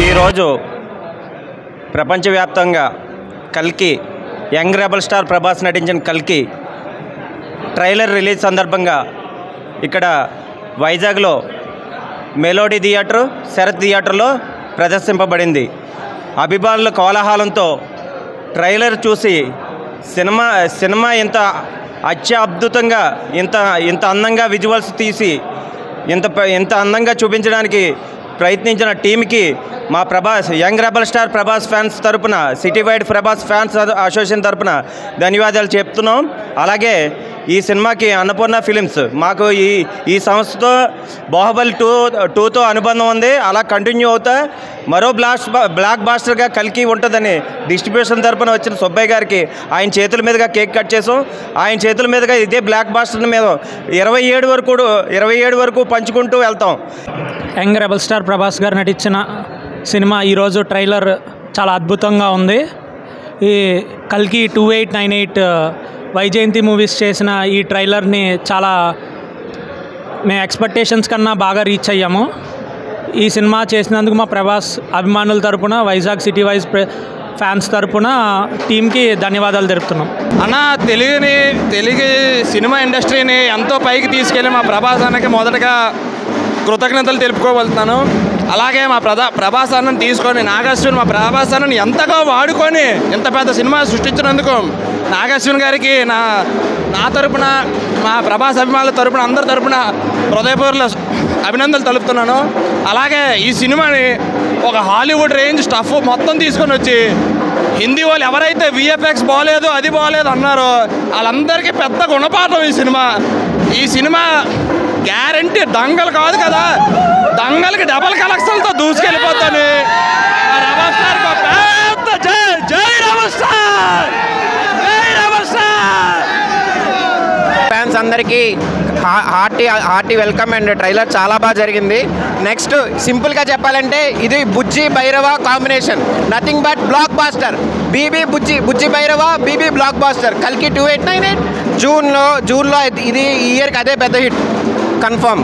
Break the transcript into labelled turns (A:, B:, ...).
A: ఈరోజు ప్రపంచవ్యాప్తంగా కల్కి యంగ్ రెబల్ స్టార్ ప్రభాస్ నటించిన కల్కి ట్రైలర్ రిలీజ్ సందర్భంగా ఇక్కడ వైజాగ్లో మెలోడీ థియేటర్, శరత్ థియేటర్లో ప్రదర్శింపబడింది. అభిమానుల కోలాహలంతో ట్రైలర్ చూసి సినిమా ఇంత అత్యద్భుతంగా ఇంత అందంగా విజువల్స్ తీసి ఇంత అందంగా చూపించడానికి ప్రయత్నించిన టీంకి మా Prabhas young rebel star Prabhas fans తరపున, city wide Prabhas fans association తరపున ధన్యవాదాలు చెప్తున్నాం. అలాగే ఈ సినిమాకి అన్నపూర్ణ ఫిలిమ్స్ మాకు ఈ సంస్థతో బాహుబలి 2తో అనుబంధం ఉంది. అలా కంటిన్యూ అవుతా మరో బ్లాక్ బాస్టర్గా కల్కి ఉంటుందని డిస్ట్రిబ్యూషన్ తరపున వచ్చిన సుబ్బయ్య గారికి ఆయన చేతుల మీదుగా కేక్ కట్ చేసాం. ఆయన చేతుల మీదుగా ఇదే బ్లాక్ బాస్టర్ మీద 27 వరకు పంచుకుంటూ వెళ్తాం.
B: యంగ్ రెబల్ స్టార్ ప్రభాస్ గారు నటించిన సినిమా ఈరోజు ట్రైలర్ చాలా అద్భుతంగా ఉంది. ఈ కల్కి 2898 వైజయంతి మూవీస్ చేసిన ఈ ట్రైలర్ని చాలా మేము ఎక్స్పెక్టేషన్స్ కన్నా బాగా రీచ్ అయ్యాము. ఈ సినిమా చేసినందుకు మా ప్రభాస్ అభిమానుల తరపున వైజాగ్ సిటీ వైజ్ ఫ్యాన్స్ తరపున టీంకి ధన్యవాదాలు తెలుపుతున్నాం.
C: అన్న, తెలుగు సినిమా ఇండస్ట్రీని ఎంతో పైకి తీసుకెళ్ళి మా ప్రభాస్ అన్నకి మొదటగా కృతజ్ఞతలు తెలుపుకోగలుగుతున్నాను. అలాగే మా ప్రభాస్ అన్నని తీసుకొని నాగార్జున మా ప్రభాస్ అన్నని ఎంతగా వాడుకొని ఇంత పెద్ద సినిమా సృష్టించినందుకు నాగార్జున గారికి నా తరపున, మా ప్రభాస్ అభిమానుల తరపున, అందరి తరపున హృదయపూర్వక అభినందనలు తెలుపుతున్నాను. అలాగే ఈ సినిమాని ఒక హాలీవుడ్ రేంజ్ స్టఫ్ మొత్తం తీసుకొని వచ్చి హిందీ వాళ్ళు ఎవరైతే విఎఫ్ఎక్స్ బాగలేదు అది బాగలేదు అన్నారో వాళ్ళందరికీ పెద్ద గుణపాఠం ఈ సినిమా గ్యారంటీ దంగలు కాదు కదా, దంగలకి డబల్ కలెక్షన్లతో దూసుకెళ్ళిపోతాను.
D: ఫ్యాన్స్ అందరికీ హార్టీ వెల్కమ్ అండ్ ట్రైలర్ చాలా బాగా జరిగింది. నెక్స్ట్ సింపుల్గా చెప్పాలంటే ఇది Bujji Bhairava combination, nothing but blockbuster. Bujji Bhairava BB blockbuster. కల్కి 2898 జూన్లో ఇది ఈ ఇయర్కి అదే పెద్ద హిట్ కన్ఫర్మ్.